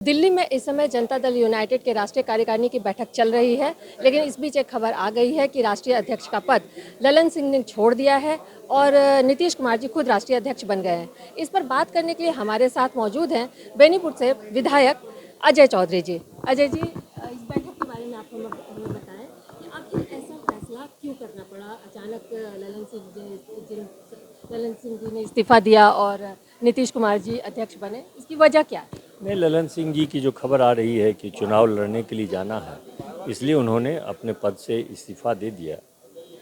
दिल्ली में इस समय जनता दल यूनाइटेड के राष्ट्रीय कार्यकारिणी की बैठक चल रही है, लेकिन इस बीच एक खबर आ गई है कि राष्ट्रीय अध्यक्ष का पद ललन सिंह ने छोड़ दिया है और नीतीश कुमार जी खुद राष्ट्रीय अध्यक्ष बन गए हैं। इस पर बात करने के लिए हमारे साथ मौजूद हैं बेनीपुर से विधायक अजय चौधरी जी। अजय जी, इस बैठक के बारे में आप हमें बताएं कि आखिर ऐसा फैसला क्यों करना पड़ा? अचानक ललन सिंह जी ने इस्तीफा दिया और नीतीश कुमार जी अध्यक्ष बने, इसकी वजह क्या है? नहीं, ललन सिंह जी की जो खबर आ रही है कि चुनाव लड़ने के लिए जाना है, इसलिए उन्होंने अपने पद से इस्तीफा दे दिया।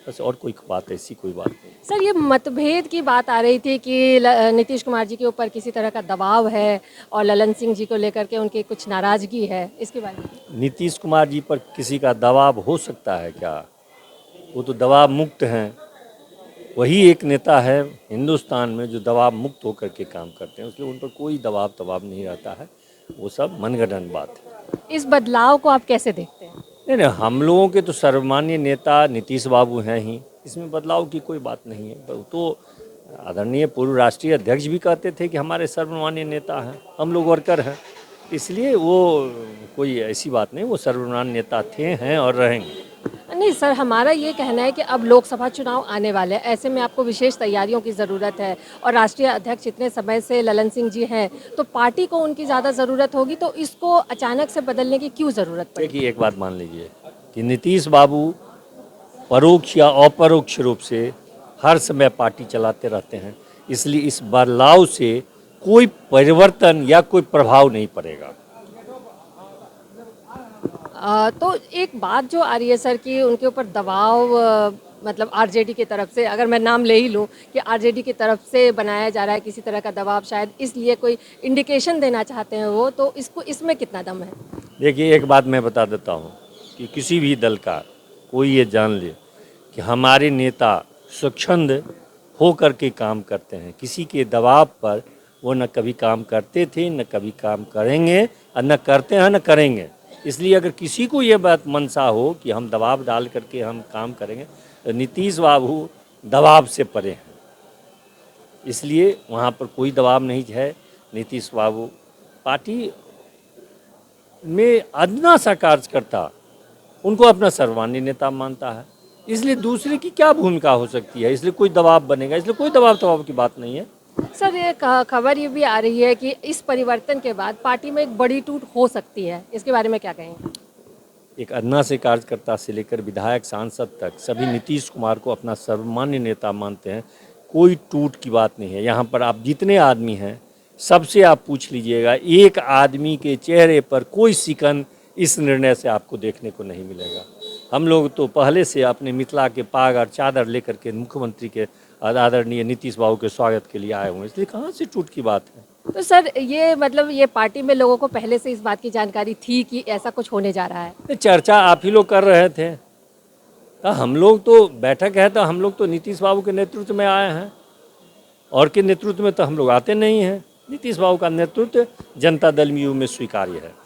बस, और कोई बात, ऐसी कोई बात नहीं। सर, ये मतभेद की बात आ रही थी कि नीतीश कुमार जी के ऊपर किसी तरह का दबाव है और ललन सिंह जी को लेकर के उनकी कुछ नाराजगी है, इसके बारे में। नीतीश कुमार जी पर किसी का दबाव हो सकता है क्या? वो तो दबाव मुक्त हैं। वही एक नेता है हिंदुस्तान में जो दबाव मुक्त होकर के काम करते हैं, इसलिए उन पर कोई दबाव नहीं रहता है। वो सब मनगढ़ंत बात है। इस बदलाव को आप कैसे देखते हैं? नहीं, हम लोगों के तो सर्वमान्य नेता नीतीश बाबू हैं ही, इसमें बदलाव की कोई बात नहीं है। तो आदरणीय पूर्व राष्ट्रीय अध्यक्ष भी कहते थे कि हमारे सर्वमान्य नेता हैं, हम लोग वर्कर हैं, इसलिए वो कोई ऐसी बात नहीं, वो सर्वमान्य नेता थे, हैं और रहेंगे। नहीं सर, हमारा ये कहना है कि अब लोकसभा चुनाव आने वाले हैं, ऐसे में आपको विशेष तैयारियों की ज़रूरत है और राष्ट्रीय अध्यक्ष इतने समय से ललन सिंह जी हैं, तो पार्टी को उनकी ज़्यादा ज़रूरत होगी, तो इसको अचानक से बदलने की क्यों ज़रूरत पड़ी? देखिए, एक बात मान लीजिए कि नीतीश बाबू परोक्ष या अपरोक्ष रूप से हर समय पार्टी चलाते रहते हैं, इसलिए इस बदलाव से कोई परिवर्तन या कोई प्रभाव नहीं पड़ेगा। तो एक बात जो आ रही है सर कि उनके ऊपर दबाव मतलब आरजेडी की तरफ से, अगर मैं नाम ले ही लूँ कि आरजेडी की तरफ से बनाया जा रहा है किसी तरह का दबाव, शायद इसलिए कोई इंडिकेशन देना चाहते हैं वो, तो इसमें कितना दम है? देखिए, एक बात मैं बता देता हूँ कि किसी भी दल का कोई ये जान ले कि हमारे नेता स्वच्छंद हो कर के काम करते हैं, किसी के दबाव पर वो न कभी काम करते थे, न कभी काम करेंगे, और न करते हैं न करेंगे। इसलिए अगर किसी को ये बात मनसा हो कि हम दबाव डाल करके हम काम करेंगे, तो नीतीश बाबू दबाव से परे हैं, इसलिए वहाँ पर कोई दबाव नहीं है। नीतीश बाबू पार्टी में अदना सा कार्यकर्ता उनको अपना सर्वमान्य नेता मानता है, इसलिए दूसरे की क्या भूमिका हो सकती है, इसलिए कोई दबाव बनेगा, इसलिए कोई दबाव की बात नहीं है। सर, ये खबर ये भी आ रही है कि इस परिवर्तन के बाद पार्टी में एक बड़ी टूट हो सकती है, इसके बारे में क्या कहेंगे? एक अदना से कार्यकर्ता से लेकर विधायक सांसद तक सभी नीतीश कुमार को अपना सर्वमान्य नेता मानते हैं, कोई टूट की बात नहीं है। यहाँ पर आप जितने आदमी हैं सबसे आप पूछ लीजिएगा, एक आदमी के चेहरे पर कोई सिकन इस निर्णय से आपको देखने को नहीं मिलेगा। हम लोग तो पहले से अपने मिथिला के पाग और चादर लेकर के मुख्यमंत्री के आदरणीय नीतीश बाबू के स्वागत के लिए आए हुए हैं, इसलिए कहाँ से टूट की बात है? तो सर, ये मतलब ये पार्टी में लोगों को पहले से इस बात की जानकारी थी कि ऐसा कुछ होने जा रहा है? चर्चा आप ही लोग कर रहे थे, तो हम लोग तो बैठक है तो हम लोग तो नीतीश बाबू के नेतृत्व में आए हैं, और के नेतृत्व में तो हम लोग आते नहीं हैं। नीतीश बाबू का नेतृत्व जनता दल यू में स्वीकार्य है।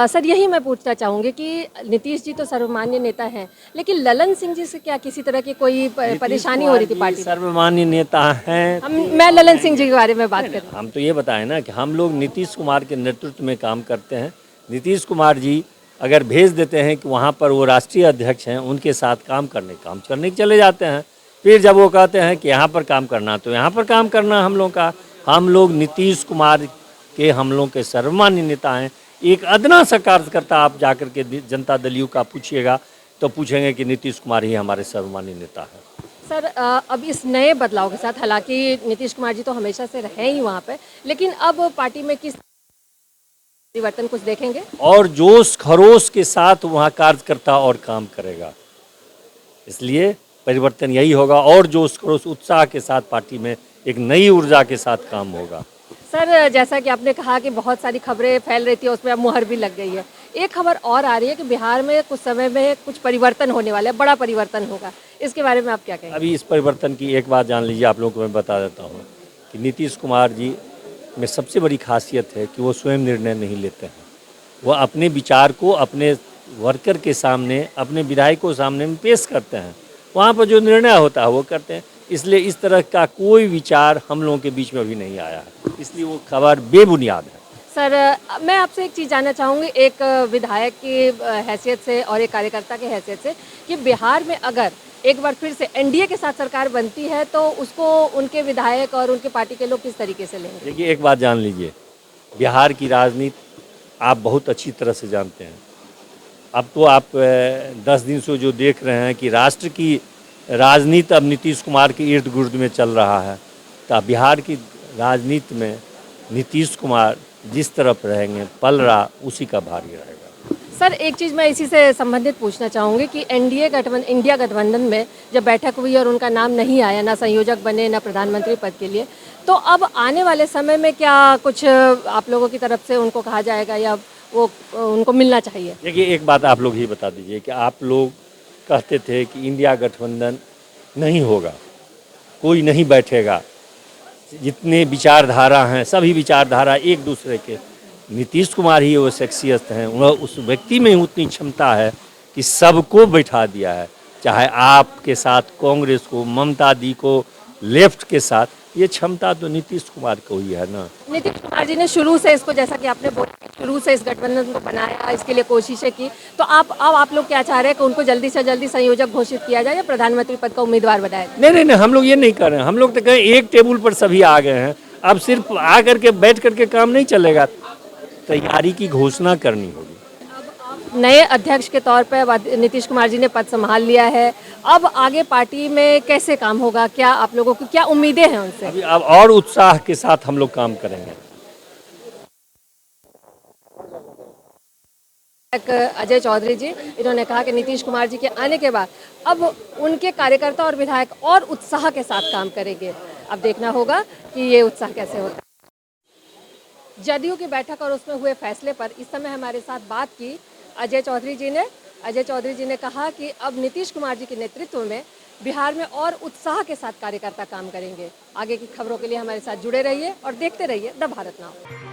सर, यही मैं पूछना चाहूँगी कि नीतीश जी तो सर्वमान्य नेता हैं, लेकिन ललन सिंह जी से क्या किसी तरह की कोई परेशानी हो रही थी पार्टी में? सर्वमान्य नेता हैं। मैं ललन सिंह जी के बारे में बात कर रही हूँ। हम तो ये बताएं ना कि हम लोग नीतीश कुमार के नेतृत्व में काम करते हैं। नीतीश कुमार जी अगर भेज देते हैं कि वहाँ पर वो राष्ट्रीय अध्यक्ष हैं, उनके साथ काम करने चले जाते हैं। फिर जब वो कहते हैं कि यहाँ पर काम करना, तो यहाँ पर काम करना हम लोग का। हम लोग नीतीश कुमार के हम लोग के सर्वमान्य नेता हैं। एक अदना सा कार्यकर्ता आप जाकर के जनता दल यू का पूछिएगा तो पूछेंगे कि नीतीश कुमार ही हमारे सर्वमान्य नेता है। सर, अब इस नए बदलाव के साथ, हालांकि नीतीश कुमार जी तो हमेशा से रहे ही वहाँ पे, लेकिन अब पार्टी में किस परिवर्तन कुछ देखेंगे? और जोश खरोश के साथ वहाँ कार्यकर्ता और काम करेगा, इसलिए परिवर्तन यही होगा। और जोश खरोश उत्साह के साथ पार्टी में एक नई ऊर्जा के साथ काम होगा। सर, जैसा कि आपने कहा कि बहुत सारी खबरें फैल रही थी, उसमें अब मुहर भी लग गई है। एक खबर और आ रही है कि बिहार में कुछ समय में कुछ परिवर्तन होने वाला है, बड़ा परिवर्तन होगा, इसके बारे में आप क्या कहेंगे? अभी इस परिवर्तन की एक बात जान लीजिए, आप लोगों को मैं बता देता हूँ कि नीतीश कुमार जी में सबसे बड़ी खासियत है कि वो स्वयं निर्णय नहीं लेते हैं। वो अपने विचार को अपने वर्कर के सामने, अपने विधायकों के सामने में पेश करते हैं, वहाँ पर जो निर्णय होता है वो करते हैं। इसलिए इस तरह का कोई विचार हम लोगों के बीच में अभी नहीं आया है, इसलिए वो खबर बेबुनियाद है। सर मैं आपसे एक चीज़ जानना चाहूँगी, एक विधायक की हैसियत से और एक कार्यकर्ता की हैसियत से, कि बिहार में अगर एक बार फिर से एनडीए के साथ सरकार बनती है तो उसको उनके विधायक और उनके पार्टी के लोग किस तरीके से लेंगे? देखिए, एक बात जान लीजिए, बिहार की राजनीति आप बहुत अच्छी तरह से जानते हैं। अब तो आप 10 दिन से जो देख रहे हैं कि राष्ट्र की राजनीति अब नीतीश कुमार के इर्द गिर्द में चल रहा है। तो बिहार की राजनीति में नीतीश कुमार जिस तरफ रहेंगे, पल रहा उसी का भारी रहेगा। सर एक चीज़ मैं इसी से संबंधित पूछना चाहूँगी कि इंडिया गठबंधन में जब बैठक हुई और उनका नाम नहीं आया, ना संयोजक बने ना प्रधानमंत्री पद के लिए, तो अब आने वाले समय में क्या कुछ आप लोगों की तरफ से उनको कहा जाएगा या वो उनको मिलना चाहिए? देखिए, एक बात आप लोग ही बता दीजिए कि आप लोग कहते थे कि इंडिया गठबंधन नहीं होगा, कोई नहीं बैठेगा, जितने विचारधारा हैं सभी विचारधारा एक दूसरे के, नीतीश कुमार ही वो शख्सियत हैं, उस व्यक्ति में उतनी क्षमता है कि सबको बैठा दिया है, चाहे आपके साथ कांग्रेस को, ममता दी को, लेफ्ट के साथ, ये क्षमता तो नीतीश कुमार को ही है ना। नीतीश कुमार जी ने शुरू से इसको, जैसा कि आपने बोला, शुरू से इस गठबंधन को बनाया, इसके लिए कोशिशें की, तो अब आप लोग क्या चाह रहे हैं कि उनको जल्दी से जल्दी संयोजक घोषित किया जाए या प्रधानमंत्री पद का उम्मीदवार बनाया जाए? नहीं, हम लोग ये नहीं कर रहे हैं। हम लोग तो कहें एक टेबल पर सभी आ गए हैं, अब सिर्फ आ करके बैठ करके काम नहीं चलेगा, तैयारी की घोषणा करनी होगी। नए अध्यक्ष के तौर पर नीतीश कुमार जी ने पद संभाल लिया है, अब आगे पार्टी में कैसे काम होगा, क्या आप लोगों की क्या उम्मीदें हैं उनसे? अभी अब और उत्साह के साथ हम लोग काम करेंगे। अजय चौधरी जी, इन्होंने कहा कि नीतीश कुमार जी के आने के बाद अब उनके कार्यकर्ता और विधायक और उत्साह के साथ काम करेंगे। अब देखना होगा कि ये उत्साह कैसे होता है। जदयू की बैठक और उसमें हुए फैसले पर इस समय हमारे साथ बात की अजय चौधरी जी ने कहा कि अब नीतीश कुमार जी के नेतृत्व में बिहार में और उत्साह के साथ कार्यकर्ता काम करेंगे। आगे की खबरों के लिए हमारे साथ जुड़े रहिए और देखते रहिए द भारत नाउ।